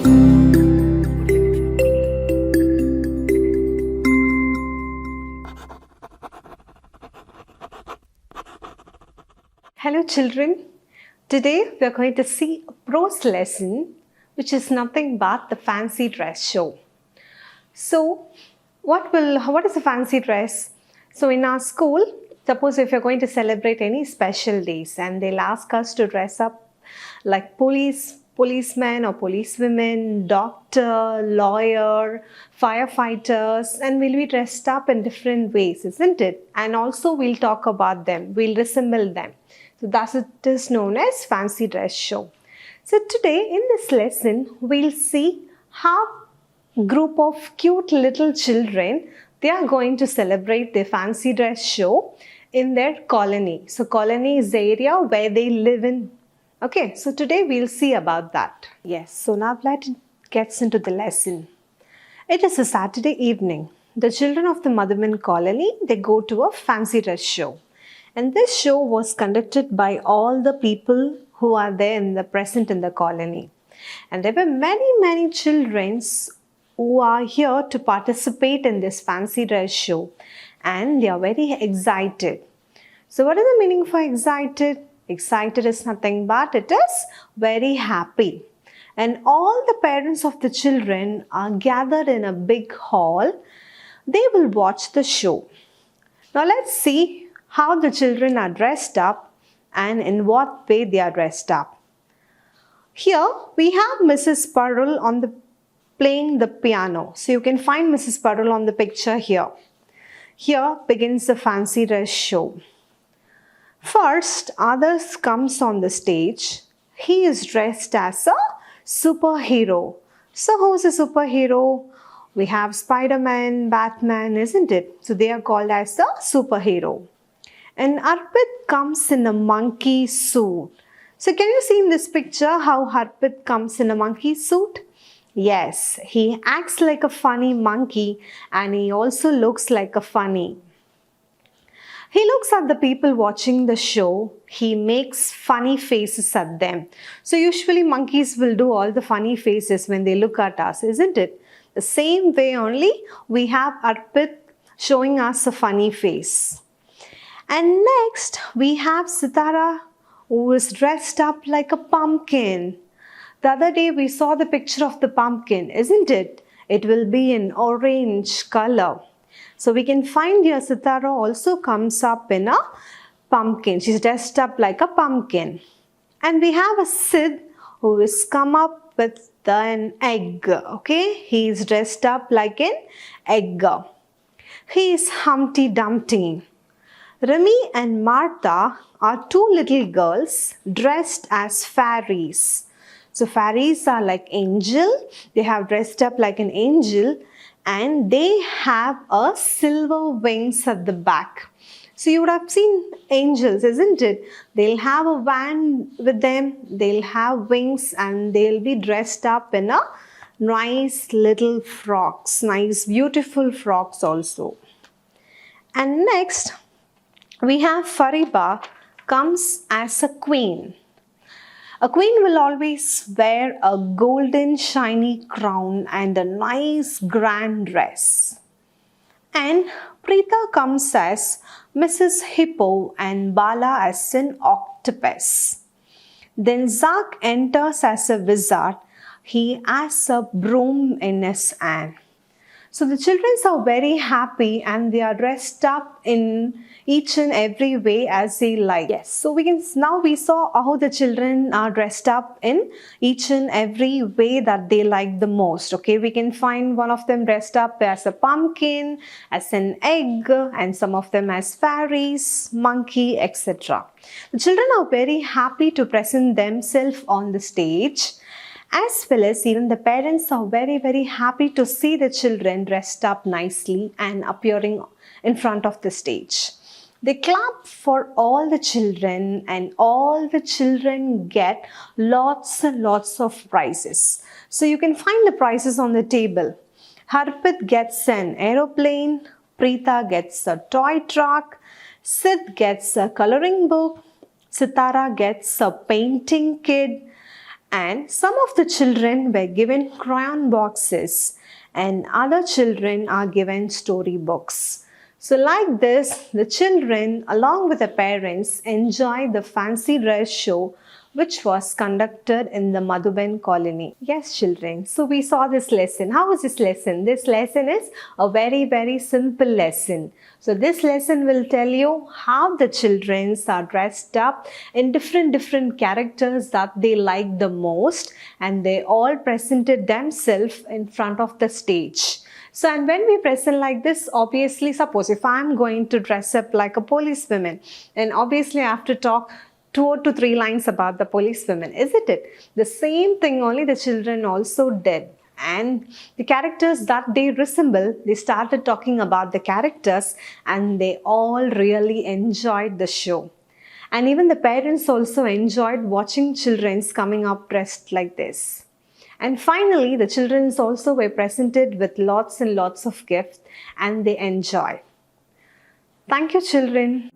Hello children, today we are going to see a prose lesson which is nothing but the fancy dress show. So what is a fancy dress? So in our school, suppose if you're going to celebrate any special days and they'll ask us to dress up like policemen or policewomen, doctor, lawyer, firefighters, and we'll be dressed up in different ways, isn't it? And also we'll talk about them, we'll resemble them. So thus it is known as fancy dress show. So today in this lesson, we'll see how a group of cute little children, they are going to celebrate their fancy dress show in their colony. So colony is the area where they live in. Okay, so today we'll see about that. Yes, so now let's get into the lesson. It is a Saturday evening. The children of the Madhuban colony, they go to a fancy dress show. And this show was conducted by all the people who are there present in the colony. And there were many children who are here to participate in this fancy dress show. And they are very excited. So what is the meaning for excited? Excited is nothing but it is very happy. And all the parents of the children are gathered in a big hall. They will watch the show. Now let's see how the children are dressed up and in what way they are dressed up. Here we have Mrs. Parul playing the piano. So you can find Mrs. Parul on the picture here. Here begins the fancy dress show. First, Adarsh comes on the stage. He is dressed as a superhero. So who's a superhero? We have Spider-Man, Batman, isn't it? So they are called as a superhero. And Arpit comes in a monkey suit. So can you see in this picture how Arpit comes in a monkey suit? Yes, he acts like a funny monkey and he also looks like a funny. He looks at the people watching the show. He makes funny faces at them. So usually monkeys will do all the funny faces when they look at us, isn't it? The same way only we have Arpit showing us a funny face. And next we have Sitara who is dressed up like a pumpkin. The other day we saw the picture of the pumpkin, isn't it? It will be in orange color. So we can find here Sitara also comes up in a pumpkin. She's dressed up like a pumpkin. And we have a Sid who has come up with an egg. Okay, he is dressed up like an egg. He is Humpty Dumpty. Remy and Martha are two little girls dressed as fairies. So fairies are like angel. They have dressed up like an angel and they have a silver wings at the back. So you would have seen angels, isn't it? They'll have a wand with them. They'll have wings and they'll be dressed up in a nice little frocks. Nice beautiful frocks also. And next we have Fariba comes as a queen. A queen will always wear a golden shiny crown and a nice grand dress. And Preeta comes as Mrs. Hippo and Bala as an octopus. Then Zak enters as a wizard. He has a broom in his hand. So the children are very happy and they are dressed up in each and every way as they like. Yes, so we saw how the children are dressed up in each and every way that they like the most. Okay, we can find one of them dressed up as a pumpkin, as an egg, and some of them as fairies, monkey, etc. The children are very happy to present themselves on the stage. As well as even the parents are very happy to see the children dressed up nicely and appearing in front of the stage. They clap for all the children and all the children get lots and lots of prizes. So you can find the prizes on the table. Harpit gets an aeroplane, Preeta gets a toy truck, Sid gets a coloring book, Sitara gets a painting kit, and some of the children were given crayon boxes and other children are given storybooks. So like this, the children along with the parents enjoyed the fancy dress show which was conducted in the Madhuban colony. Yes, children. So we saw this lesson. How is this lesson? This lesson is a very simple lesson. So this lesson will tell you how the children are dressed up in different characters that they like the most, and they all presented themselves in front of the stage. So, and when we present like this, obviously, suppose if I'm going to dress up like a policewoman, and obviously I have to talk 2 to 3 lines about the policewoman, isn't it? The same thing only the children also did. And the characters that they resemble, they started talking about the characters and they all really enjoyed the show. And even the parents also enjoyed watching children coming up dressed like this. And finally, the children also were presented with lots and lots of gifts and they enjoyed. Thank you, children.